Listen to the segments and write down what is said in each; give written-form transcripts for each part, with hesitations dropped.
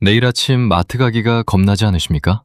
내일 아침 마트 가기가 겁나지 않으십니까?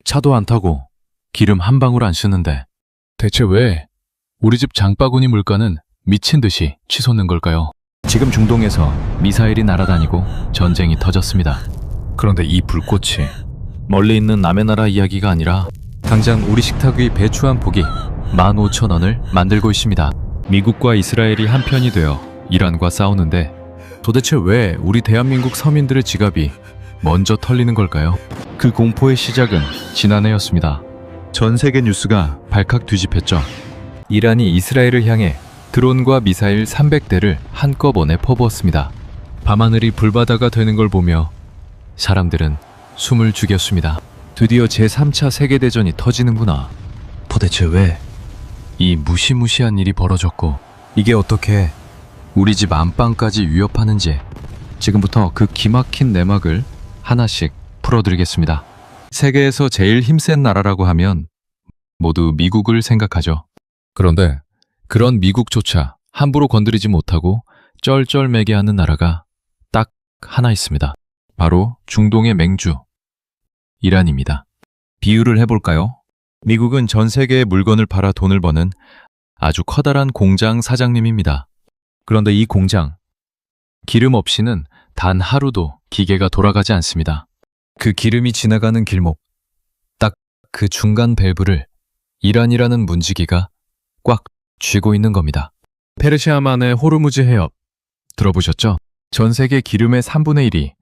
차도 안 타고 기름 한 방울 안 쓰는데 대체 왜 우리 집 장바구니 물가는 미친 듯이 치솟는 걸까요? 지금 중동에서 미사일이 날아다니고 전쟁이 터졌습니다. 그런데 이 불꽃이 멀리 있는 남의 나라 이야기가 아니라 당장 우리 식탁 위 배추 한 포기 15,000원을 만들고 있습니다. 미국과 이스라엘이 한편이 되어 이란과 싸우는데 도대체 왜 우리 대한민국 서민들의 지갑이 먼저 털리는 걸까요? 그 공포의 시작은 지난해였습니다. 전 세계 뉴스가 발칵 뒤집혔죠. 이란이 이스라엘을 향해 드론과 미사일 300대를 한꺼번에 퍼부었습니다. 밤하늘이 불바다가 되는 걸 보며 사람들은 숨을 죽였습니다. 드디어 제3차 세계대전이 터지는구나. 도대체 왜 이 무시무시한 일이 벌어졌고 이게 어떻게 우리 집 안방까지 위협하는지 지금부터 그 기막힌 내막을 하나씩 풀어드리겠습니다. 세계에서 제일 힘센 나라라고 하면 모두 미국을 생각하죠. 그런데 그런 미국조차 함부로 건드리지 못하고 쩔쩔매게 하는 나라가 딱 하나 있습니다. 바로 중동의 맹주, 이란입니다. 비유를 해볼까요? 미국은 전 세계의 물건을 팔아 돈을 버는 아주 커다란 공장 사장님입니다. 그런데 이 공장, 기름 없이는 단 하루도 기계가 돌아가지 않습니다. 그 기름이 지나가는 길목, 딱 그 중간 밸브를 이란이라는 문지기가 꽉 쥐고 있는 겁니다. 페르시아만의 호르무즈 해협, 들어보셨죠? 전 세계 기름의 3분의 1이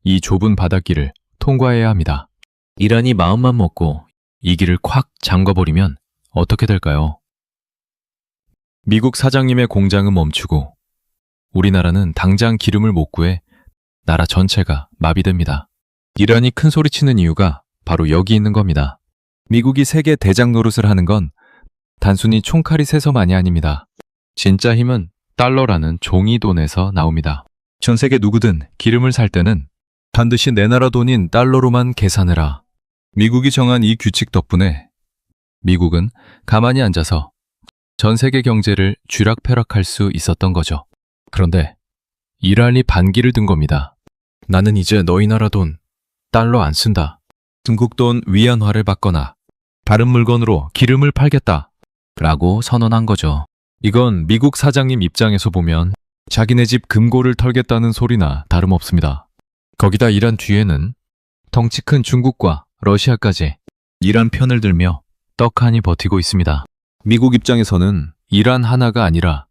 이 좁은 바닷길을 통과해야 합니다. 이란이 마음만 먹고 이 길을 콱 잠궈버리면 어떻게 될까요? 미국 사장님의 공장은 멈추고 우리나라는 당장 기름을 못 구해 나라 전체가 마비됩니다. 이란이 큰 소리치는 이유가 바로 여기 있는 겁니다. 미국이 세계 대장 노릇을 하는 건 단순히 총칼이 세서만이 아닙니다. 진짜 힘은 달러라는 종이 돈에서 나옵니다. 전 세계 누구든 기름을 살 때는 반드시 내 나라 돈인 달러로만 계산해라. 미국이 정한 이 규칙 덕분에 미국은 가만히 앉아서 전 세계 경제를 쥐락펴락할 수 있었던 거죠. 그런데 이란이 반기를 든 겁니다. 나는 이제 너희 나라 돈, 달러 안 쓴다. 중국 돈 위안화를 받거나 다른 물건으로 기름을 팔겠다. 라고 선언한 거죠. 이건 미국 사장님 입장에서 보면 자기네 집 금고를 털겠다는 소리나 다름없습니다. 거기다 이란 뒤에는 덩치 큰 중국과 러시아까지 이란 편을 들며 떡하니 버티고 있습니다. 미국 입장에서는 이란 하나가 아니라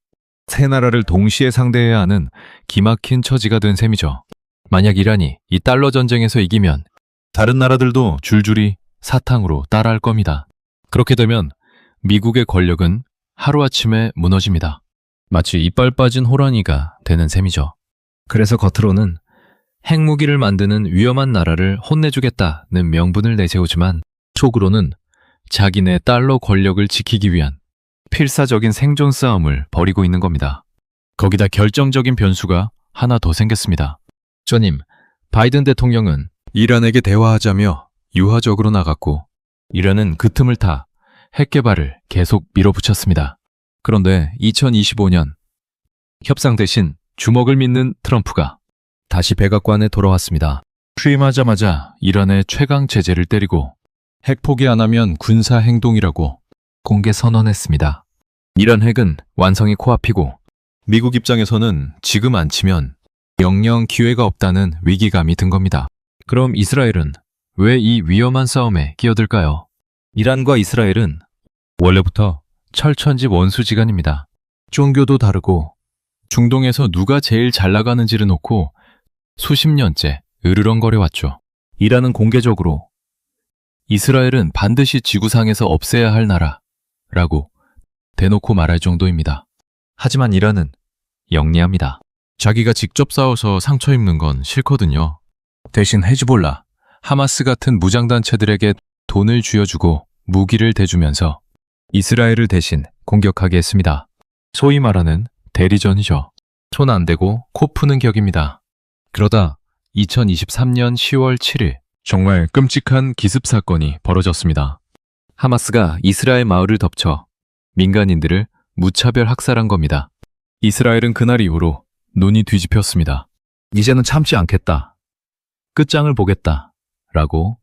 세 나라를 동시에 상대해야 하는 기막힌 처지가 된 셈이죠. 만약 이란이 이 달러 전쟁에서 이기면 다른 나라들도 줄줄이 사탕으로 따라할 겁니다. 그렇게 되면 미국의 권력은 하루아침에 무너집니다. 마치 이빨 빠진 호랑이가 되는 셈이죠. 그래서 겉으로는 핵무기를 만드는 위험한 나라를 혼내주겠다는 명분을 내세우지만 속으로는 자기네 달러 권력을 지키기 위한 필사적인 생존 싸움을 벌이고 있는 겁니다. 거기다 결정적인 변수가 하나 더 생겼습니다. 전임 바이든 대통령은 이란에게 대화하자며 유화적으로 나갔고 이란은 그 틈을 타 핵 개발을 계속 밀어붙였습니다. 그런데 2025년 협상 대신 주먹을 믿는 트럼프가 다시 백악관에 돌아왔습니다. 취임하자마자 이란의 최강 제재를 때리고 핵 포기 안 하면 군사 행동이라고 공개 선언했습니다. 이란 핵은 완성이 코앞이고 미국 입장에서는 지금 안 치면 영영 기회가 없다는 위기감이 든 겁니다. 그럼 이스라엘은 왜 이 위험한 싸움에 끼어들까요? 이란과 이스라엘은 원래부터 철천지 원수지간입니다. 종교도 다르고 중동에서 누가 제일 잘 나가는지를 놓고 수십 년째 으르렁거려 왔죠. 이란은 공개적으로 이스라엘은 반드시 지구상에서 없애야 할 나라라고 대놓고 말할 정도입니다. 하지만 이란은 영리합니다. 자기가 직접 싸워서 상처 입는 건 싫거든요. 대신 헤즈볼라, 하마스 같은 무장단체들에게 돈을 쥐어주고 무기를 대주면서 이스라엘을 대신 공격하게 했습니다. 소위 말하는 대리전이죠. 손 안 대고 코 푸는 격입니다. 그러다 2023년 10월 7일 정말 끔찍한 기습 사건이 벌어졌습니다. 하마스가 이스라엘 마을을 덮쳐 민간인들을 무차별 학살한 겁니다. 이스라엘은 그날 이후로 눈이 뒤집혔습니다. 이제는 참지 않겠다. 끝장을 보겠다라고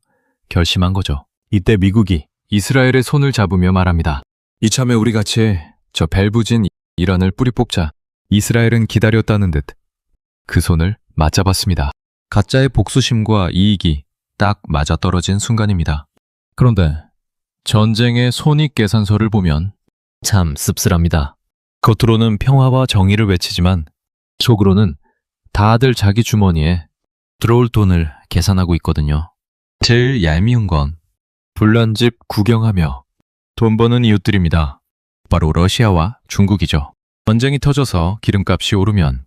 결심한 거죠. 이때 미국이 이스라엘의 손을 잡으며 말합니다. 이참에 우리 같이 저 벨부진 이란을 뿌리 뽑자. 이스라엘은 기다렸다는 듯 그 손을 맞잡았습니다. 가짜의 복수심과 이익이 딱 맞아떨어진 순간입니다. 그런데 전쟁의 손익계산서를 보면 참 씁쓸합니다. 겉으로는 평화와 정의를 외치지만 속으로는 다들 자기 주머니에 들어올 돈을 계산하고 있거든요. 제일 얄미운 건 불난집 구경하며 돈 버는 이웃들입니다. 바로 러시아와 중국이죠. 전쟁이 터져서 기름값이 오르면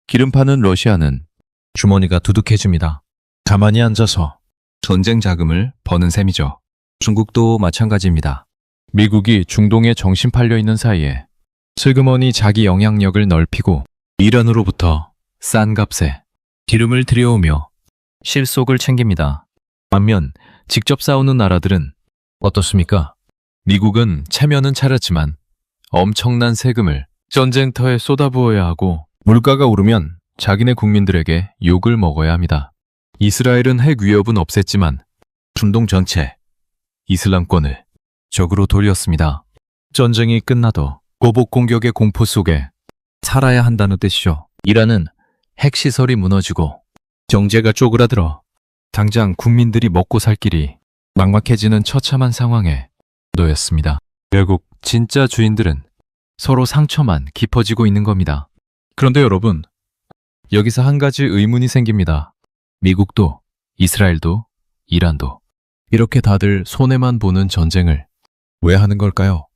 기름 파는 러시아는 주머니가 두둑해집니다. 가만히 앉아서 전쟁 자금을 버는 셈이죠. 중국도 마찬가지입니다. 미국이 중동에 정신 팔려 있는 사이에 슬그머니 자기 영향력을 넓히고 이란으로부터 싼 값에 기름을 들여오며 실속을 챙깁니다. 반면 직접 싸우는 나라들은 어떻습니까? 미국은 체면은 차렸지만 엄청난 세금을 전쟁터에 쏟아부어야 하고 물가가 오르면 자기네 국민들에게 욕을 먹어야 합니다. 이스라엘은 핵 위협은 없앴지만 중동 전체 이슬람권을 적으로 돌렸습니다. 전쟁이 끝나도 보복 공격의 공포 속에 살아야 한다는 뜻이죠. 이란은 핵시설이 무너지고 경제가 쪼그라들어 당장 국민들이 먹고 살 길이 막막해지는 처참한 상황에 놓였습니다. 결국 진짜 주인들은 서로 상처만 깊어지고 있는 겁니다. 그런데 여러분, 여기서 한 가지 의문이 생깁니다. 미국도, 이스라엘도, 이란도 이렇게 다들 손해만 보는 전쟁을 왜 하는 걸까요?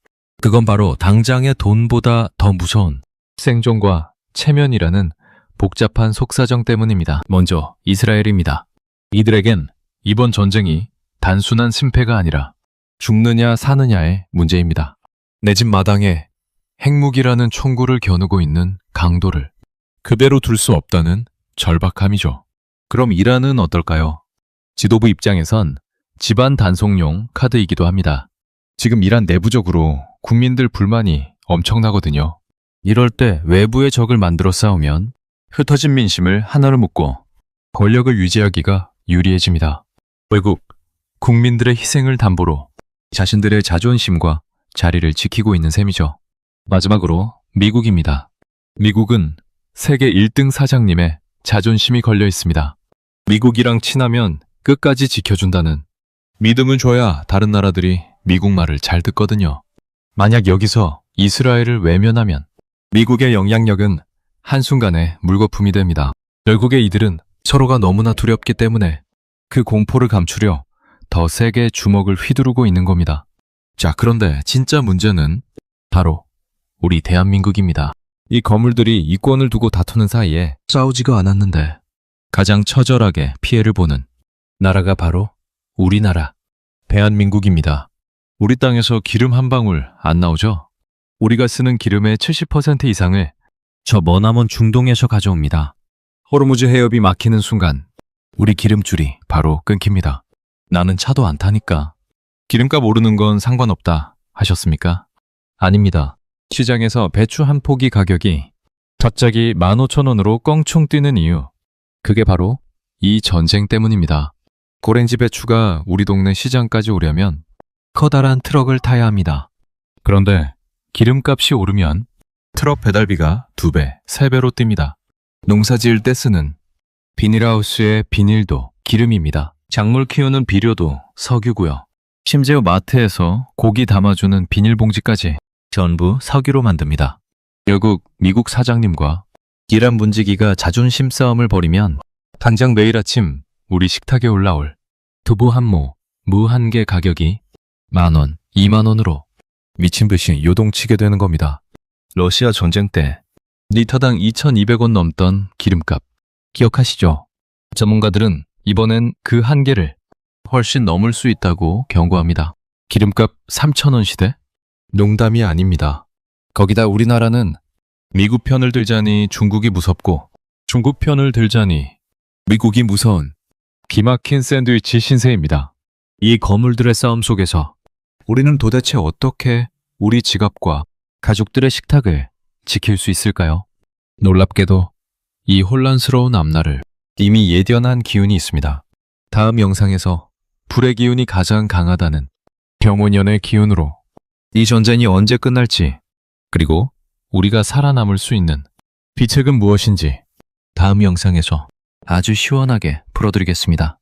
그건 바로 당장의 돈보다 더 무서운 생존과 체면이라는 복잡한 속사정 때문입니다. 먼저 이스라엘입니다. 이들에겐 이번 전쟁이 단순한 승패가 아니라 죽느냐 사느냐의 문제입니다. 내 집 마당에 핵무기라는 총구를 겨누고 있는 강도를 그대로 둘 수 없다는 절박함이죠. 그럼 이란은 어떨까요? 지도부 입장에선 집안 단속용 카드이기도 합니다. 지금 이란 내부적으로 국민들 불만이 엄청나거든요. 이럴 때 외부의 적을 만들어 싸우면 흩어진 민심을 하나로 묶고 권력을 유지하기가 유리해집니다. 결국 국민들의 희생을 담보로 자신들의 자존심과 자리를 지키고 있는 셈이죠. 마지막으로 미국입니다. 미국은 세계 1등 사장님의 자존심이 걸려 있습니다. 미국이랑 친하면 끝까지 지켜준다는 믿음을 줘야 다른 나라들이 미국 말을 잘 듣거든요. 만약 여기서 이스라엘을 외면하면 미국의 영향력은 한순간에 물거품이 됩니다. 결국에 이들은 서로가 너무나 두렵기 때문에 그 공포를 감추려 더 세게 주먹을 휘두르고 있는 겁니다. 자, 그런데 진짜 문제는 바로 우리 대한민국입니다. 이 거물들이 이권을 두고 다투는 사이에 싸우지가 않았는데 가장 처절하게 피해를 보는 나라가 바로 우리나라, 대한민국입니다. 우리 땅에서 기름 한 방울 안 나오죠? 우리가 쓰는 기름의 70% 이상을 저 머나먼 중동에서 가져옵니다. 호르무즈 해협이 막히는 순간 우리 기름줄이 바로 끊깁니다. 나는 차도 안 타니까 기름값 오르는 건 상관없다 하셨습니까? 아닙니다. 시장에서 배추 한 포기 가격이 갑자기 15,000원으로 껑충 뛰는 이유, 그게 바로 이 전쟁 때문입니다. 고랭지 배추가 우리 동네 시장까지 오려면 커다란 트럭을 타야 합니다. 그런데 기름값이 오르면 트럭 배달비가 2배, 3배로 뜁니다. 농사 지을 때 쓰는 비닐하우스의 비닐도 기름입니다. 작물 키우는 비료도 석유고요. 심지어 마트에서 고기 담아주는 비닐봉지까지 전부 석유로 만듭니다. 결국 미국 사장님과 이란 문지기가 자존심 싸움을 벌이면 당장 매일 아침 우리 식탁에 올라올 두부 한 모, 무 한 개 가격이 10,000원, 20,000원으로 미친 듯이 요동치게 되는 겁니다. 러시아 전쟁 때 리터당 2,200원 넘던 기름값 기억하시죠? 전문가들은 이번엔 그 한계를 훨씬 넘을 수 있다고 경고합니다. 기름값 3,000원 시대? 농담이 아닙니다. 거기다 우리나라는 미국 편을 들자니 중국이 무섭고 중국 편을 들자니 미국이 무서운 기막힌 샌드위치 신세입니다. 이 거물들의 싸움 속에서 우리는 도대체 어떻게 우리 지갑과 가족들의 식탁을 지킬 수 있을까요? 놀랍게도 이 혼란스러운 앞날을 이미 예견한 기운이 있습니다. 다음 영상에서 불의 기운이 가장 강하다는 병원연의 기운으로 이 전쟁이 언제 끝날지, 그리고 우리가 살아남을 수 있는 비책은 무엇인지 다음 영상에서 아주 시원하게 풀어드리겠습니다.